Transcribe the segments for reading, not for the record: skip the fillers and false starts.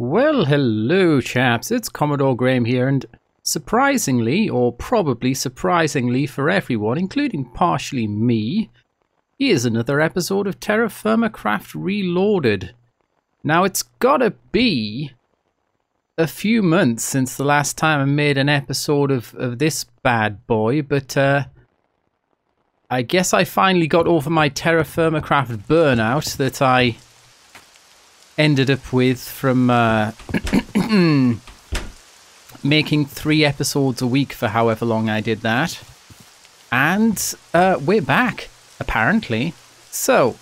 Well, hello chaps, it's Commodore Grayum here, and surprisingly, or probably surprisingly for everyone, including partially me, here's another episode of Terrafirmacraft Reloaded. Now, it's gotta be a few months since the last time I made an episode of this bad boy, but I guess I finally got over my Terrafirmacraft burnout that I ended up with from making 3 episodes a week for however long I did that. And we're back, apparently. So,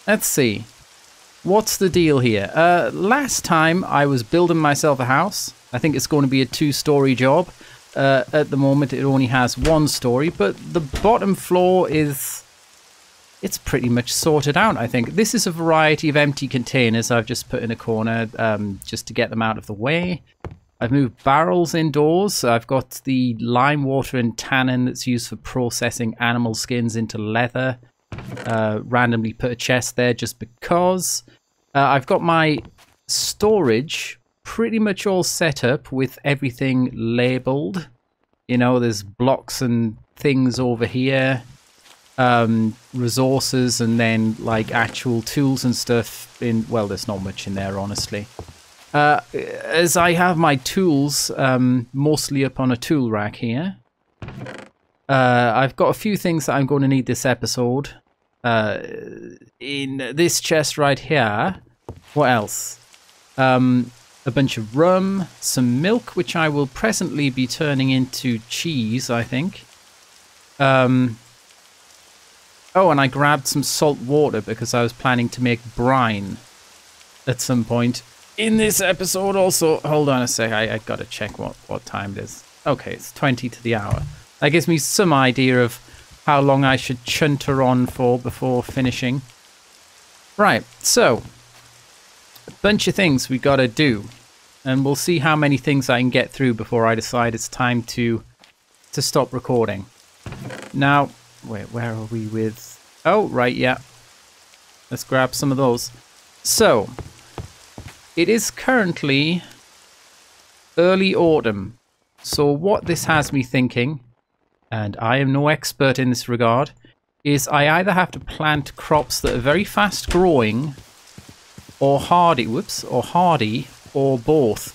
let's see. What's the deal here? Last time I was building myself a house. I think it's going to be a 2-story job. At the moment it only has 1 story, but the bottom floor is... it's pretty much sorted out, I think. This is a variety of empty containers I've just put in a corner just to get them out of the way. I've moved barrels indoors. I've got the lime water and tannin that's used for processing animal skins into leather. Randomly put a chest there just because. I've got my storage pretty much all set up with everything labelled. You know, there's blocks and things over here. Resources, and then like actual tools and stuff in, well, there's not much in there, honestly. As I have my tools mostly up on a tool rack here. I've got a few things that I'm going to need this episode. In this chest right here. What else? A bunch of rum, some milk, which I will presently be turning into cheese, I think. Oh, and I grabbed some salt water because I was planning to make brine at some point in this episode also. Hold on a sec, I gotta check what time it is. Okay, it's 20 to the hour. That gives me some idea of how long I should chunter on for before finishing. Right, so, a bunch of things we gotta do. And we'll see how many things I can get through before I decide it's time to stop recording. Now... wait, where are we with... oh, right, yeah. Let's grab some of those. So, it is currently early autumn. So what this has me thinking, and I am no expert in this regard, is I either have to plant crops that are very fast growing, or hardy, or both.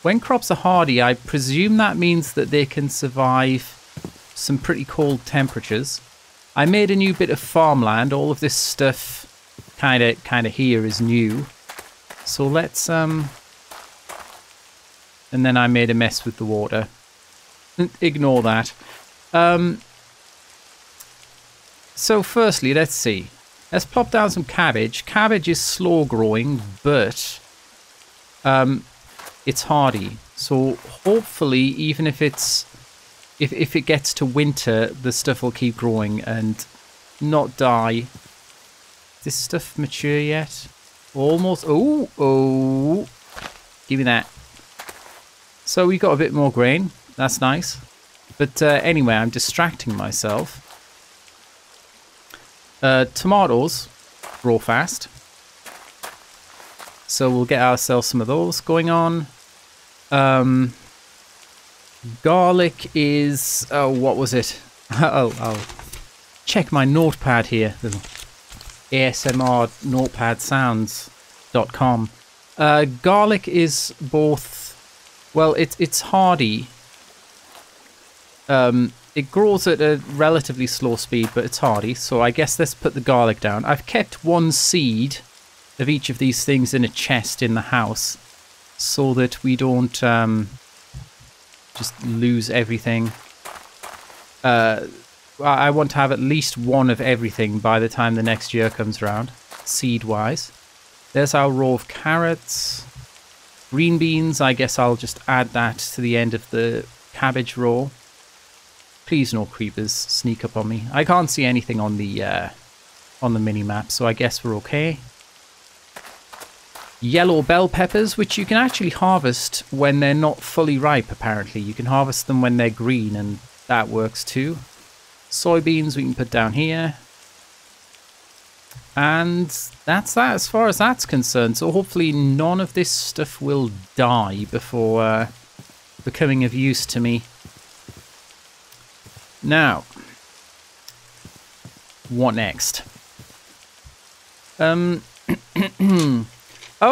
When crops are hardy, I presume that means that they can survive some pretty cold temperatures. I made a new bit of farmland. All of this stuff kind of here is new. So let's and then I made a mess with the water. Ignore that. So firstly, let's see. Let's plop down some cabbage. Cabbage is slow growing, but it's hardy. So hopefully, even if it's if it gets to winter, the stuff will keep growing and not die. Is this stuff mature yet? Almost. Oh. Give me that. So we got a bit more grain. That's nice. But anyway, I'm distracting myself. Tomatoes grow fast. So we'll get ourselves some of those going on. Garlic is... oh, what was it? I'll check my notepad here. ASMR notepadsounds.com. Garlic is both... well, it's hardy. It grows at a relatively slow speed, but it's hardy. So I guess let's put the garlic down. I've kept 1 seed of each of these things in a chest in the house so that we don't... just lose everything. I want to have at least 1 of everything by the time the next year comes around, seed-wise. There's our row of carrots. Green beans, I guess I'll just add that to the end of the cabbage row. Please no creepers sneak up on me. I can't see anything on the mini-map, so I guess we're okay. Yellow bell peppers, which you can actually harvest when they're not fully ripe, apparently. You can harvest them when they're green, and that works too. Soybeans we can put down here. And that's that as far as that's concerned. So hopefully none of this stuff will die before becoming of use to me. Now, what next? Oh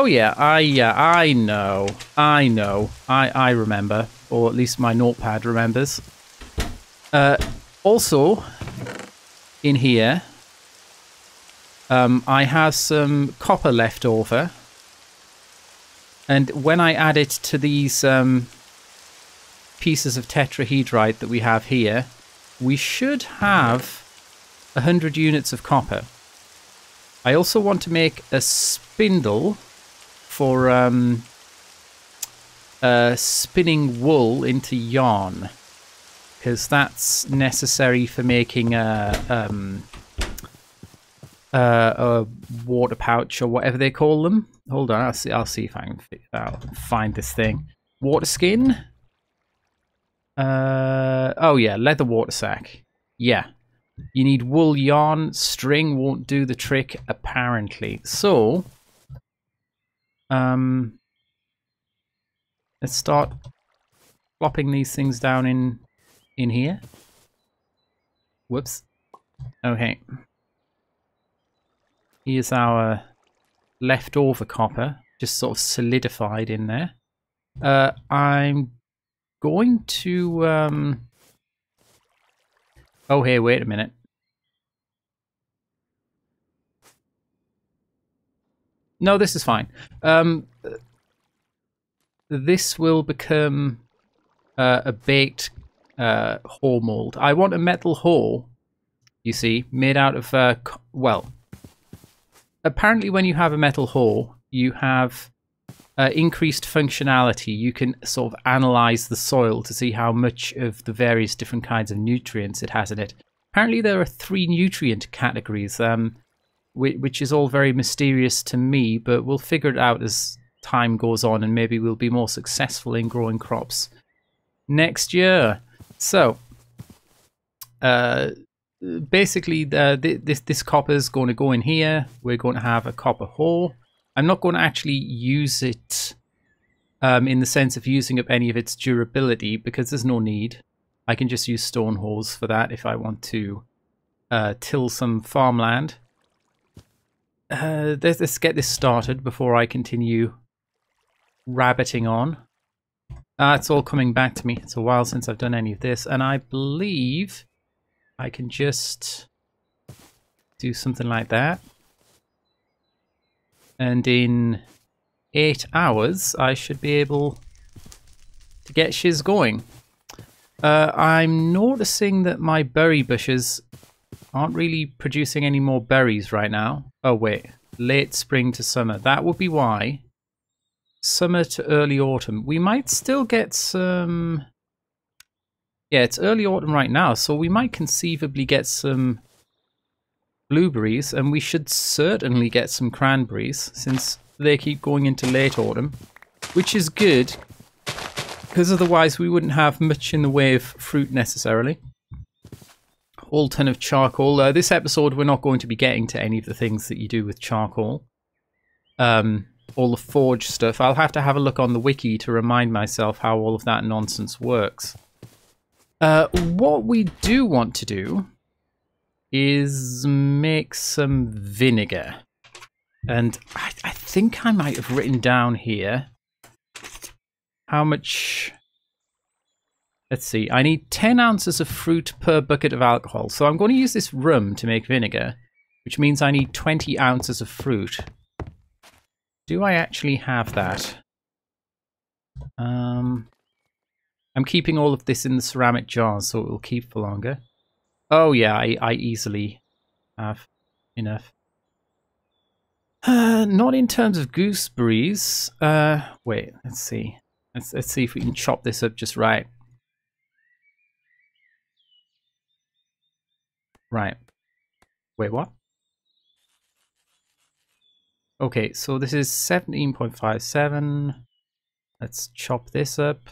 yeah, I know. I remember, or at least my notepad remembers. Also, in here, I have some copper left over, and when I add it to these pieces of tetrahedrite that we have here, we should have 100 units of copper. I also want to make a spindle for spinning wool into yarn, because that's necessary for making a water pouch or whatever they call them. Hold on, I'll see if I can find this thing. Water skin. Oh yeah, leather water sack. Yeah, you need wool yarn. String won't do the trick apparently. So, let's start plopping these things down in here. Whoops. Okay. Here's our leftover copper, just sort of solidified in there. I'm going to... Oh, hey, wait a minute. No, this is fine. This will become a baked hoe mold. I want a metal hoe, you see, made out of... well... Apparently when you have a metal hoe, you have increased functionality. You can sort of analyze the soil to see how much of the various different kinds of nutrients it has in it. Apparently there are 3 nutrient categories, which is all very mysterious to me, but we'll figure it out as time goes on, and maybe we'll be more successful in growing crops next year. So, basically, this copper is going to go in here. We're going to have a copper hoe. I'm not going to actually use it in the sense of using up any of its durability, because there's no need. I can just use stone hoes for that if I want to till some farmland. Let's get this started before I continue rabbiting on. It's all coming back to me. It's a while since I've done any of this, and I believe I can just do something like that. And in 8 hours, I should be able to get shiz going. I'm noticing that my berry bushes aren't really producing any more berries right now. Oh, wait. Late spring to summer. That would be why. Summer to early autumn. We might still get some... Yeah, it's early autumn right now, so we might conceivably get some blueberries, and we should certainly get some cranberries, since they keep going into late autumn, which is good, because otherwise we wouldn't have much in the way of fruit necessarily. Whole ton of charcoal. This episode we're not going to be getting to any of the things that you do with charcoal. All the forge stuff. I'll have to have a look on the wiki to remind myself how all of that nonsense works. What we do want to do is make some vinegar. And I think I might have written down here how much... Let's see. I need 10 ounces of fruit per bucket of alcohol. So I'm going to use this rum to make vinegar, which means I need 20 ounces of fruit. Do I actually have that? I'm keeping all of this in the ceramic jars so it will keep for longer. Oh yeah, I easily have enough. Not in terms of gooseberries. Wait, let's see. Let's see if we can chop this up just right. Right. Wait, what? Okay, so this is 17.57. Let's chop this up.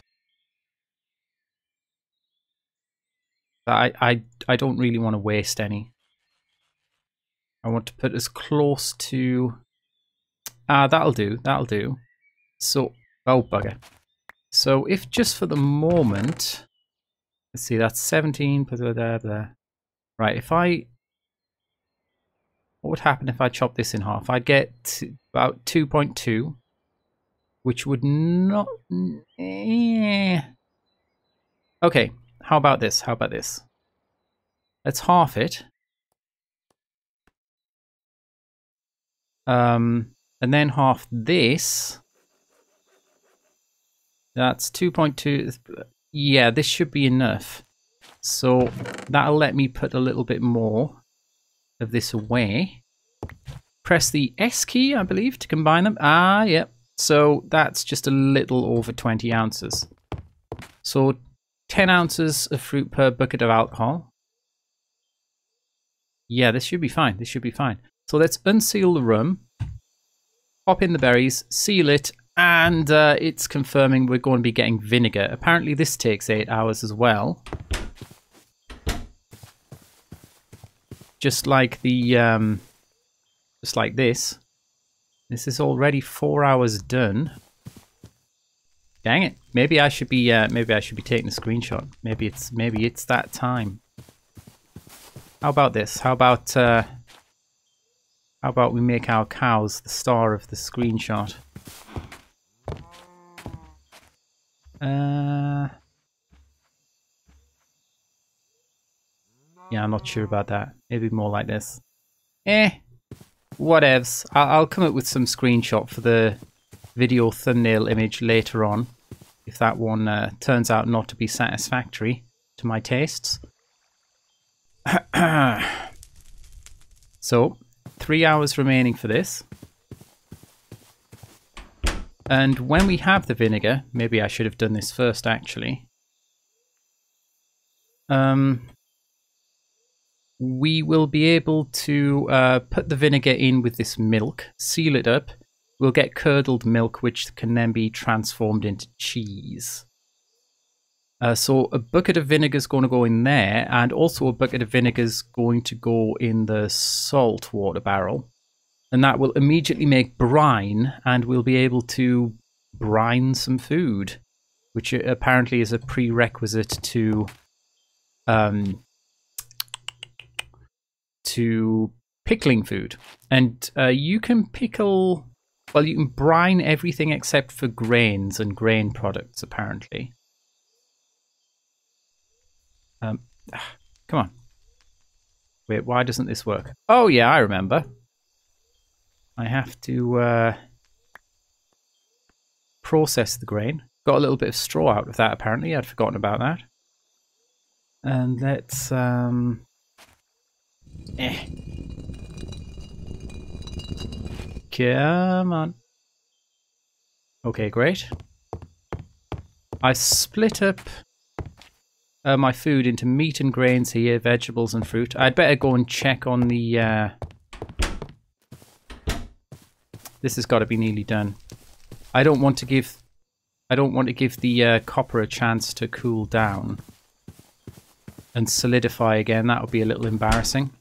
I don't really want to waste any. I want to put as close to... that'll do, that'll do. So, oh bugger. So if just for the moment, let's see, that's 17, blah, blah, blah. Right, if I... What would happen if I chop this in half? I'd get about 2.2, which would not... Okay, how about this? How about this? Let's half it. And then half this. That's 2.2. Yeah, this should be enough. So that'll let me put a little bit more of this away. Press the S key, I believe, to combine them. Ah, yep. So that's just a little over 20 ounces. So 10 ounces of fruit per bucket of alcohol. Yeah, this should be fine. This should be fine. So let's unseal the rum, pop in the berries, seal it, and it's confirming we're going to be getting vinegar. Apparently this takes 8 hours as well. Just like the, just like this. This is already 4 hours done. Dang it! Maybe I should be taking a screenshot. Maybe it's that time. How about this? How about we make our cows the star of the screenshot? Yeah, I'm not sure about that. Maybe more like this. Whatevs. I'll come up with some screenshot for the video thumbnail image later on, if that one turns out not to be satisfactory to my tastes. So, 3 hours remaining for this. And when we have the vinegar, maybe I should have done this first actually. We will be able to put the vinegar in with this milk, seal it up. We'll get curdled milk, which can then be transformed into cheese. So a bucket of vinegar is going to go in there, and also a bucket of vinegar is going to go in the salt water barrel. And that will immediately make brine, and we'll be able to brine some food, which apparently is a prerequisite to pickling food. And you can pickle, well, you can brine everything except for grains and grain products, apparently. Come on. Wait, why doesn't this work? Oh yeah, I remember. I have to process the grain. Got a little bit of straw out of that, apparently. I'd forgotten about that. And let's... Come on. Okay, great. I split up my food into meat and grains here, vegetables and fruit. I'd better go and check on the... This has got to be nearly done. I don't want to give the copper a chance to cool down and solidify again. That would be a little embarrassing.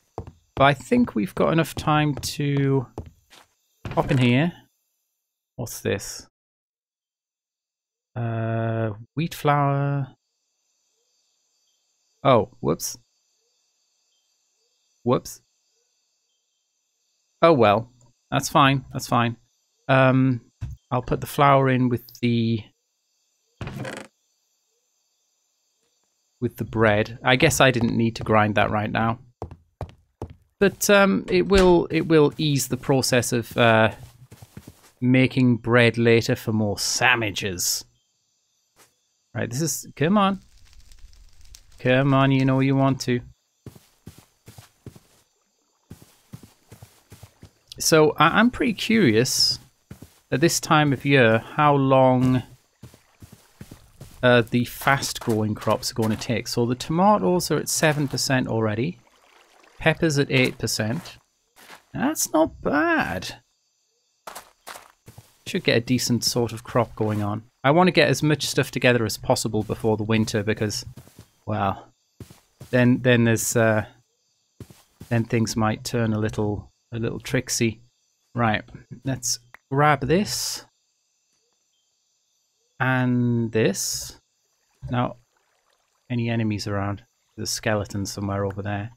But I think we've got enough time to hop in here. What's this? Wheat flour. Oh, whoops. Whoops. Oh well, that's fine. That's fine. I'll put the flour in with the bread. I guess I didn't need to grind that right now, but it will ease the process of making bread later for more sandwiches. Right, this is, come on, you know you want to. So I'm pretty curious at this time of year how long the fast growing crops are going to take. So the tomatoes are at 7% already. Peppers at 8%. That's not bad. Should get a decent sort of crop going on. I want to get as much stuff together as possible before the winter because, well, then there's then things might turn a little a little tricksy. Right, let's grab this and this. Now, any enemies around? There's a skeleton somewhere over there.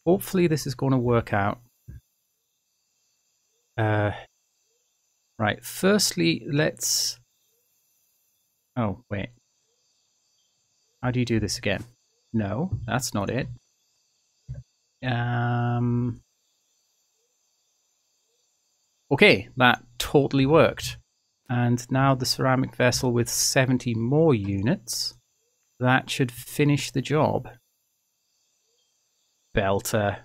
Hopefully this is going to work out. Right, firstly, let's... Oh, wait. How do you do this again? No, that's not it. Okay, that totally worked. And now the ceramic vessel with 70 more units. That should finish the job. Belter.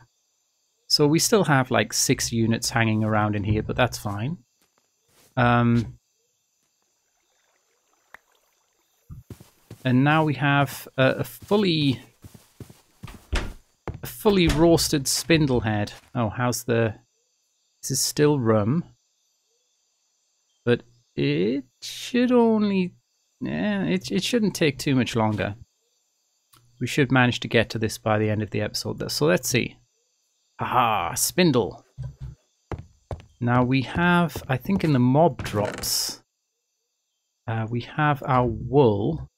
So we still have like 6 units hanging around in here, but that's fine. And now we have a fully roasted spindle head. Oh, how's the... This is still rum. But it should only... Yeah, it shouldn't take too much longer. We should manage to get to this by the end of the episode. So let's see. Aha, spindle. Now we have, I think in the mob drops, we have our wool.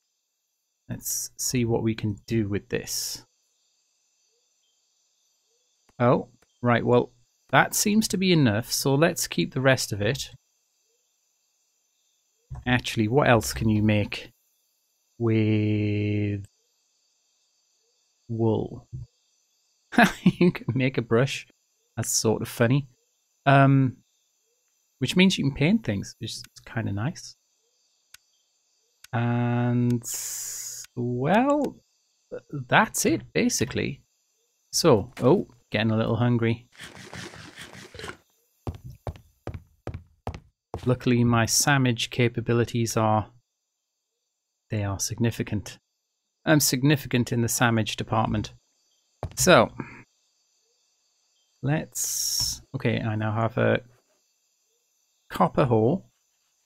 Let's see what we can do with this. Oh, right, well, that seems to be enough, so let's keep the rest of it. Actually, what else can you make with wool? You can make a brush. That's sort of funny. Which means you can paint things, which is kind of nice. And, well, that's it, basically. So, oh, getting a little hungry. Luckily, my sandwich capabilities are... They are significant. I'm significant in the sandwich department. So, let's... Okay, I now have a copper hole.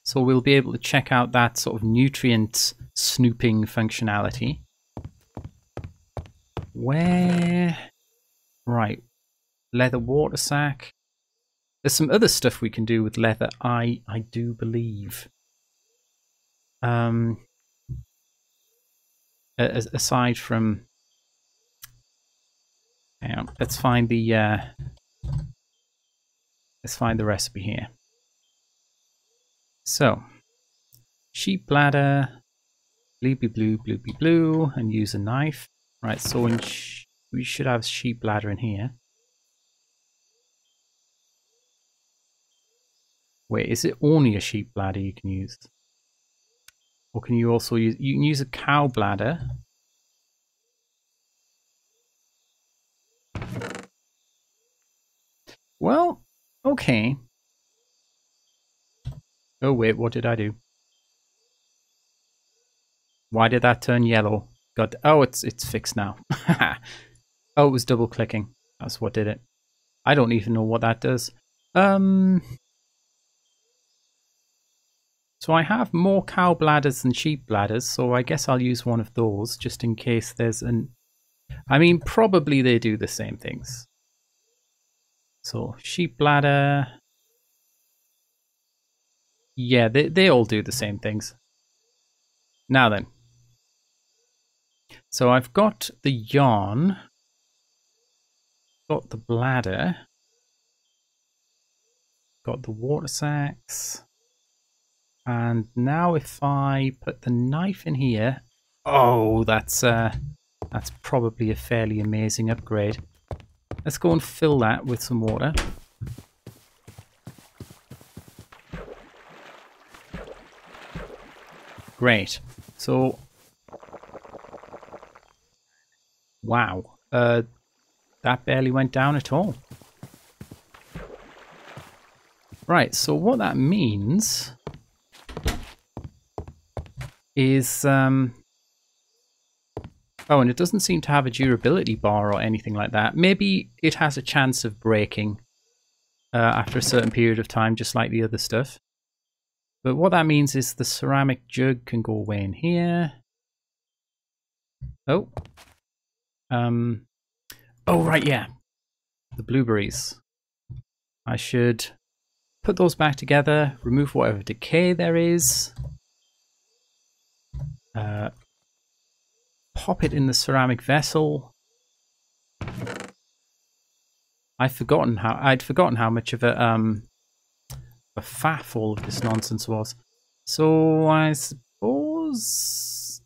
So we'll be able to check out that sort of nutrient snooping functionality. Where... Right. Leather water sack. There's some other stuff we can do with leather, I do believe. Aside from... Hang on, let's find the recipe here. So, sheep bladder, bloopy blue, and use a knife. Right, so we should have sheep bladder in here. Wait, is it only a sheep bladder you can use? Or can you also use... You can use a cow bladder. Well, okay. Oh wait, what did I do? Why did that turn yellow? God, oh, it's fixed now. Oh, it was double clicking. That's what did it. I don't even know what that does. So I have more cow bladders than sheep bladders, so I guess I'll use one of those just in case there's an... I mean, probably they do the same things. So, sheep bladder... Yeah, they all do the same things. Now then. So I've got the yarn. Got the bladder. Got the water sacks. And now if I put the knife in here... Oh, that's probably a fairly amazing upgrade. Let's go and fill that with some water. Great. So, wow, that barely went down at all. Right, so what that means is, oh, and it doesn't seem to have a durability bar or anything like that. Maybe it has a chance of breaking after a certain period of time, just like the other stuff. But what that means is the ceramic jug can go away in here. Oh. Oh, right, yeah. The blueberries. I should put those back together, remove whatever decay there is, pop it in the ceramic vessel. I'd forgotten how much of a faff all of this nonsense was. So I suppose,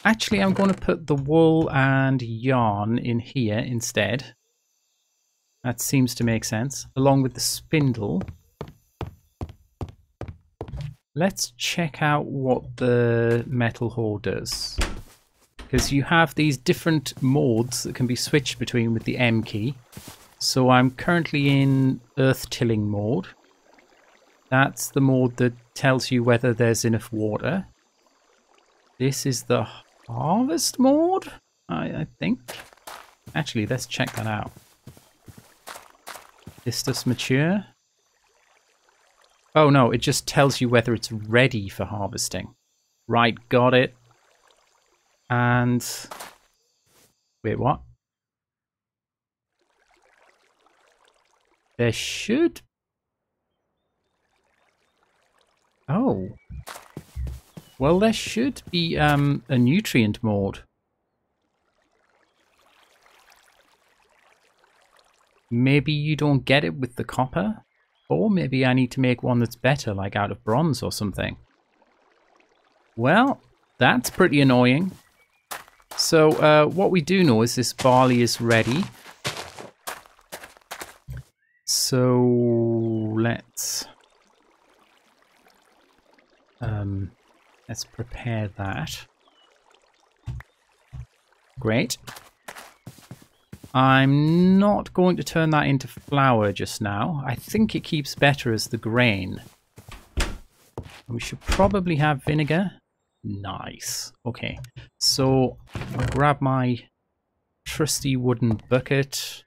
actually, I'm going to put the wool and yarn in here instead. That seems to make sense, along with the spindle. Let's check out what the metal whore does. Because you have these different modes that can be switched between with the M key. So I'm currently in earth tilling mode. That's the mode that tells you whether there's enough water. This is the harvest mode, I think. Actually, let's check that out. This stuff's mature. Oh no, it just tells you whether it's ready for harvesting. Right, got it. And wait, what? There should... Oh. Well, there should be a nutrient mode. Maybe you don't get it with the copper? Or maybe I need to make one that's better, like out of bronze or something. Well, that's pretty annoying. So what we do know is this barley is ready. So let's prepare that. Great. I'm not going to turn that into flour just now. I think it keeps better as the grain. We should probably have vinegar. Nice. Okay, so I'll grab my trusty wooden bucket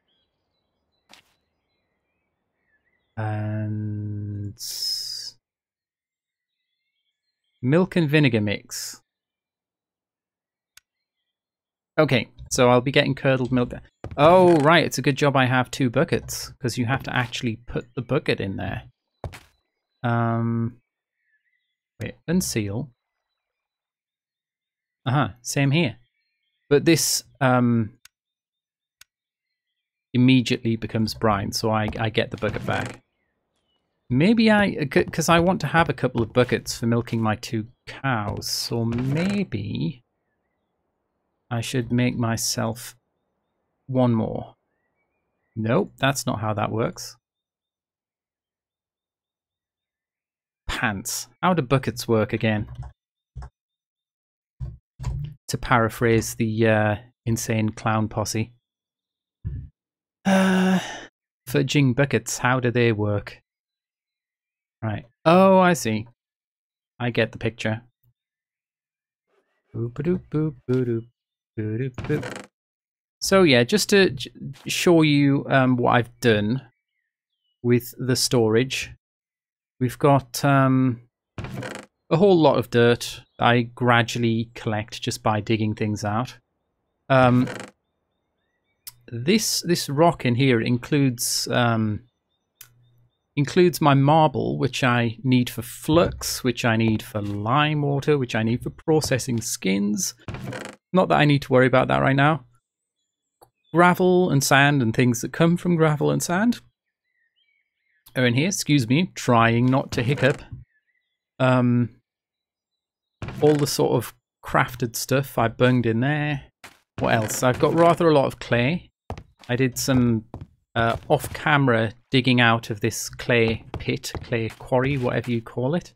and milk and vinegar mix. Okay, so I'll be getting curdled milk. Oh, right, it's a good job I have 2 buckets, because you have to actually put the bucket in there. Wait, unseal. Same here. But this immediately becomes brine, so I get the bucket back. Maybe because I want to have a couple of buckets for milking my 2 cows, so maybe I should make myself 1 more. Nope, that's not how that works. Pants. How do buckets work again? To paraphrase the insane clown posse. Fudging buckets, how do they work? Right. Oh, I see. I get the picture. So yeah, just to show you what I've done with the storage. We've got a whole lot of dirt I gradually collect just by digging things out. This rock in here includes my marble, which I need for flux, which I need for lime water, which I need for processing skins. Not that I need to worry about that right now. Gravel and sand and things that come from gravel and sand are in here. Excuse me, trying not to hiccup. All the sort of crafted stuff I bunged in there. What else? I've got rather a lot of clay. I did some off-camera digging out of this clay pit, clay quarry, whatever you call it.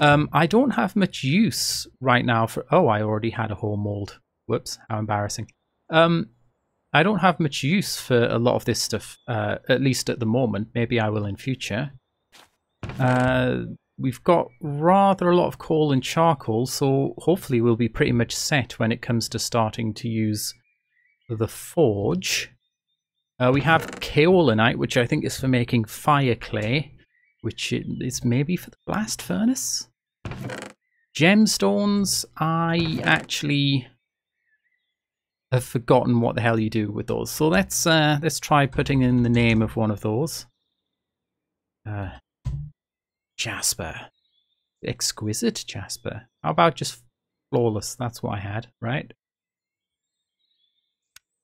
I don't have much use right now for... Oh, I already had a whole mold. Whoops, how embarrassing. I don't have much use for a lot of this stuff, at least at the moment. Maybe I will in future. We've got rather a lot of coal and charcoal, so hopefully we'll be pretty much set when it comes to starting to use the forge. We have kaolinite, which I think is for making fire clay, which is maybe for the blast furnace. Gemstones, I actually have forgotten what the hell you do with those. So let's try putting in the name of one of those. Jasper. Exquisite Jasper. How about just flawless? That's what I had, right?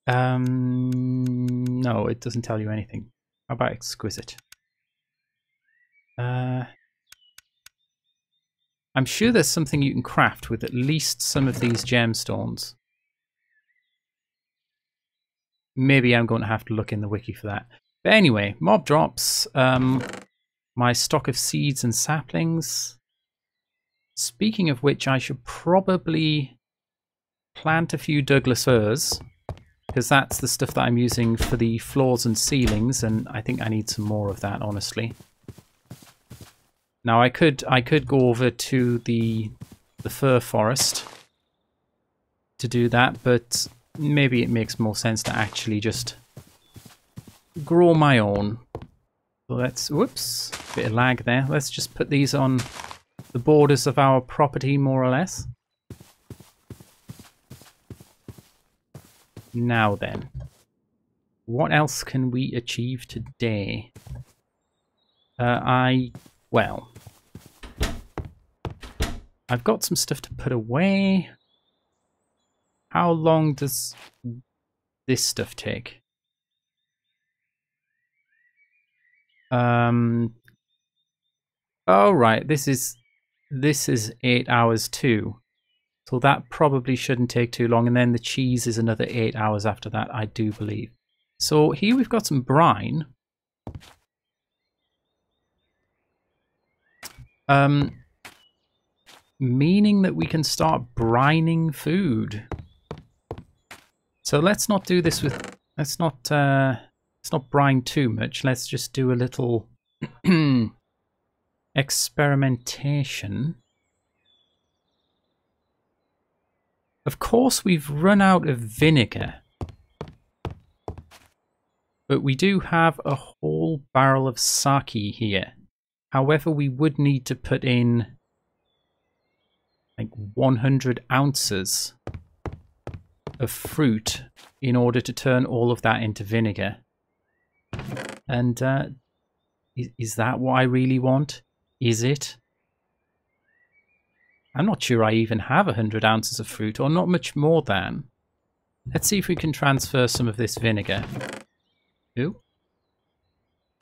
No, it doesn't tell you anything. How about exquisite? I'm sure there's something you can craft with at least some of these gemstones. Maybe I'm going to have to look in the wiki for that. But anyway, mob drops. My stock of seeds and saplings. Speaking of which, I should probably plant a few Douglas firs, because that's the stuff that I'm using for the floors and ceilings, and I think I need some more of that, honestly. Now I could go over to the fir forest to do that, but maybe it makes more sense to actually just grow my own. So let's, whoops, bit of lag there. Let's just put these on the borders of our property, more or less. Now then, what else can we achieve today? Well, I've got some stuff to put away. How long does this stuff take? Oh right, this is 8 hours too. So that probably shouldn't take too long, and then the cheese is another 8 hours after that, I do believe. So here we've got some brine. Meaning that we can start brining food. So let's not do this with, let's not brine too much. Let's just do a little experimentation. Of course, we've run out of vinegar, but we do have a whole barrel of sake here. However, we would need to put in like 100 ounces of fruit in order to turn all of that into vinegar. And is that what I really want? Is it? I'm not sure I even have 100 ounces of fruit, or not much more than. Let's see if we can transfer some of this vinegar. Ooh.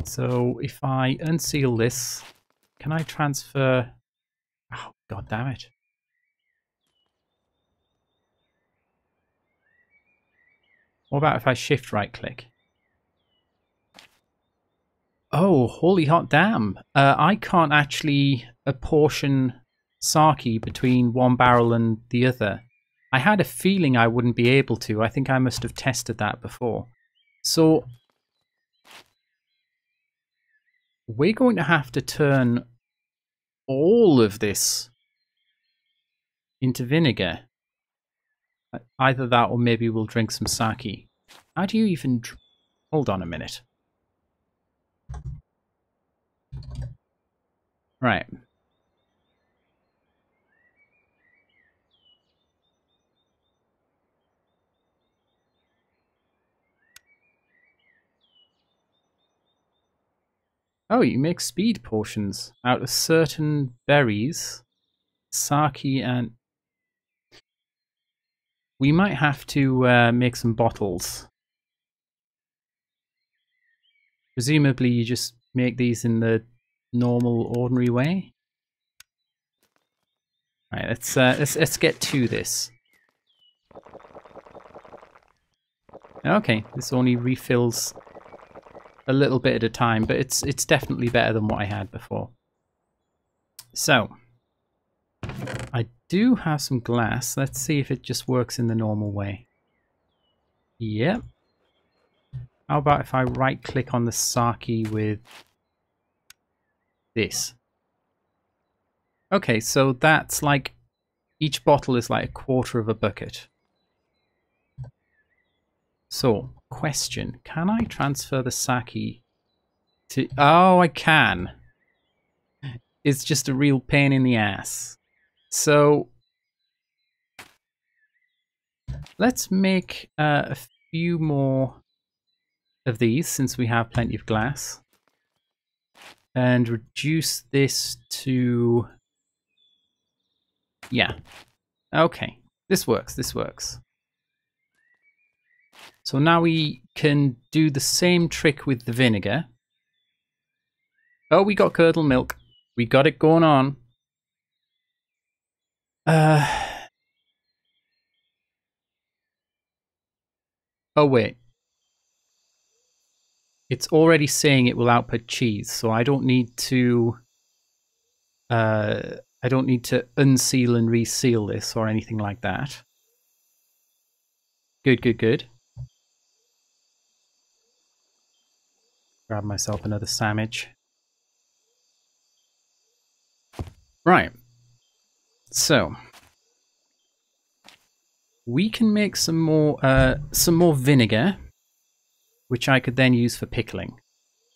So if I unseal this, can I transfer... Oh, god damn it. What about if I shift right click? Oh, holy hot damn. I can't actually apportion sake between one barrel and the other. I had a feeling I wouldn't be able to. I think I must have tested that before. So we're going to have to turn all of this into vinegar. Either that or maybe we'll drink some sake. How do you even... Hold on a minute. Right. Oh, you make speed potions out of certain berries, sake, and... We might have to make some bottles. Presumably you just make these in the normal, ordinary way. Right, let's get to this. Okay, this only refills a little bit at a time, but it's definitely better than what I had before. So, I do have some glass. Let's see if it just works in the normal way. Yep. How about if I right click on the sake with this? Okay, so that's like, each bottle is like 1/4 of a bucket. So, question, can I transfer the sake to... Oh, I can. It's just a real pain in the ass. So, Let's make a few more of these since we have plenty of glass. And reduce this to... Yeah. Okay. This works. This works. So now we can do the same trick with the vinegar. Oh, we got curdle milk. We got it going on. Oh, wait. It's already saying it will output cheese, so I don't need to... I don't need to unseal and reseal this or anything like that. Good, good, good. Grab myself another sandwich. Right. So we can make some more vinegar, which I could then use for pickling.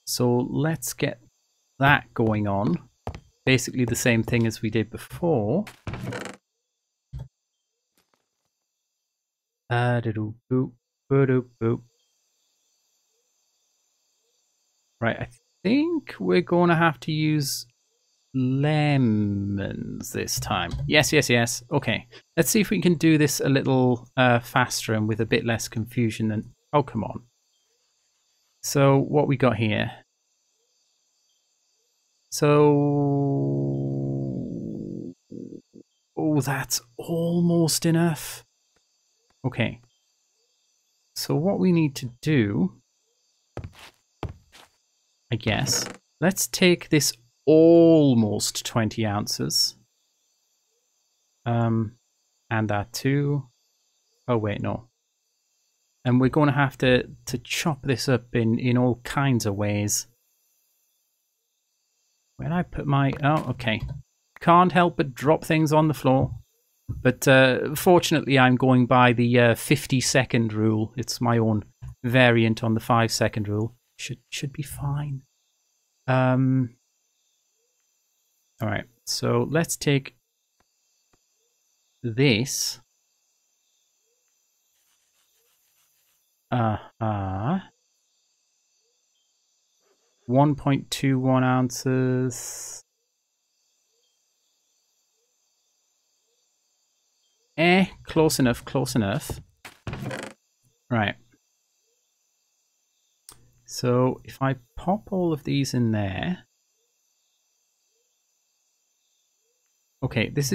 So let's get that going on. Basically the same thing as we did before. Right, I think we're going to have to use lemons this time. Yes, yes, yes. Okay, let's see if we can do this a little faster and with a bit less confusion than... Oh, come on. So what we got here? So... Oh, that's almost enough. Okay. So what we need to do, I guess, let's take this almost 20 ounces. And that too. Oh, wait, no. And we're going to have to chop this up in all kinds of ways. Where did I put my... Oh, okay. Can't help but drop things on the floor. But fortunately, I'm going by the 50-second rule. It's my own variant on the 5-second rule. Should be fine. All right. So let's take this. 1.21 ounces. Close enough, close enough. Right. So if I pop all of these in there. Okay, this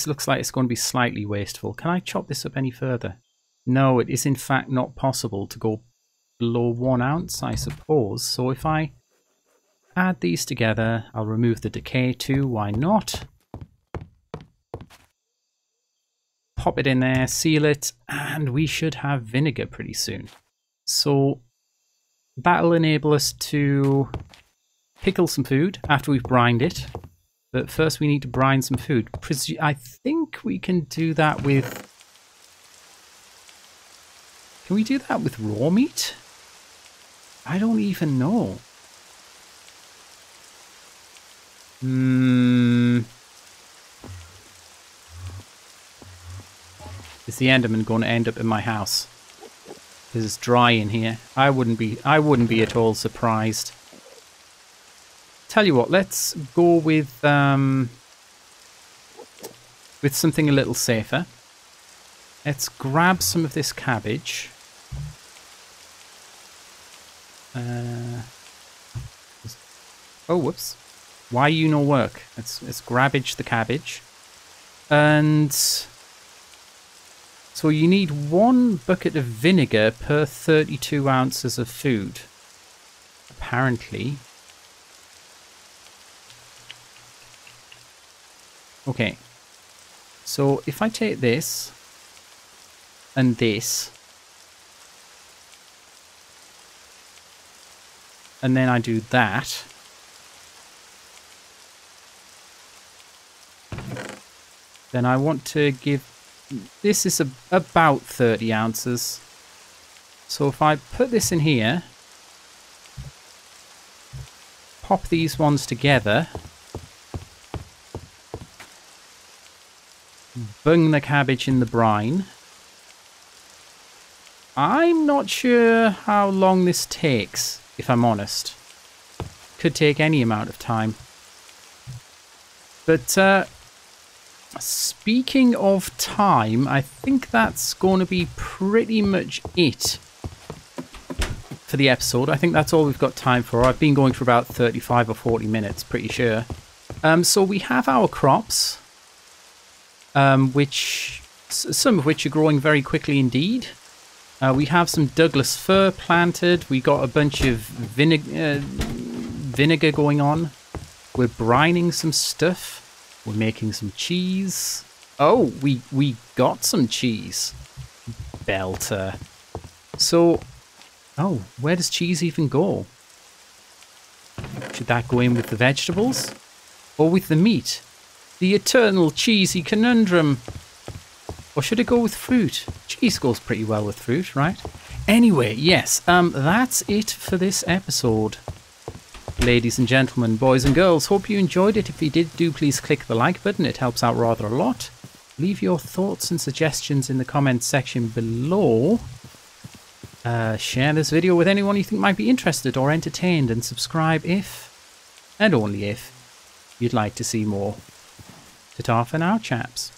looks like it's going to be slightly wasteful. Can I chop this up any further? No, it is in fact not possible to go below 1 ounce, I suppose. So if I add these together, I'll remove the decay too. Why not? Pop it in there, seal it, and we should have vinegar pretty soon. So that'll enable us to pickle some food after we've brined it. But first we need to brine some food. I think we can do that with... Can we do that with raw meat? I don't even know. Is the Enderman going to end up in my house? Because it's dry in here. I wouldn't be at all surprised. Tell you what, let's go with something a little safer. Let's grab some of this cabbage. Oh, whoops. Why you no work? Let's grabbage the cabbage. And so you need 1 bucket of vinegar per 32 ounces of food. Apparently. Okay. So if I take this and this, and then I do that, then I want to give... This is about 30 ounces. So if I put this in here, pop these ones together, bung the cabbage in the brine, I'm not sure how long this takes, if I'm honest. Could take any amount of time. But speaking of time, I think that's going to be pretty much it for the episode. I think that's all we've got time for. I've been going for about 35 or 40 minutes, pretty sure. So we have our crops, some of which are growing very quickly indeed. We have some Douglas fir planted. We got a bunch of vinegar going on. We're brining some stuff. We're making some cheese. Oh, we got some cheese. Belter. So, oh, where does cheese even go? Should that go in with the vegetables? Or with the meat? The eternal cheesy conundrum. Or should it go with fruit? Cheese goes pretty well with fruit, right? Anyway, yes, that's it for this episode. Ladies and gentlemen, boys and girls, hope you enjoyed it. If you did, do please click the like button. It helps out rather a lot. Leave your thoughts and suggestions in the comments section below. Share this video with anyone you think might be interested or entertained, and subscribe if, and only if, you'd like to see more. Ta-ta for now, chaps.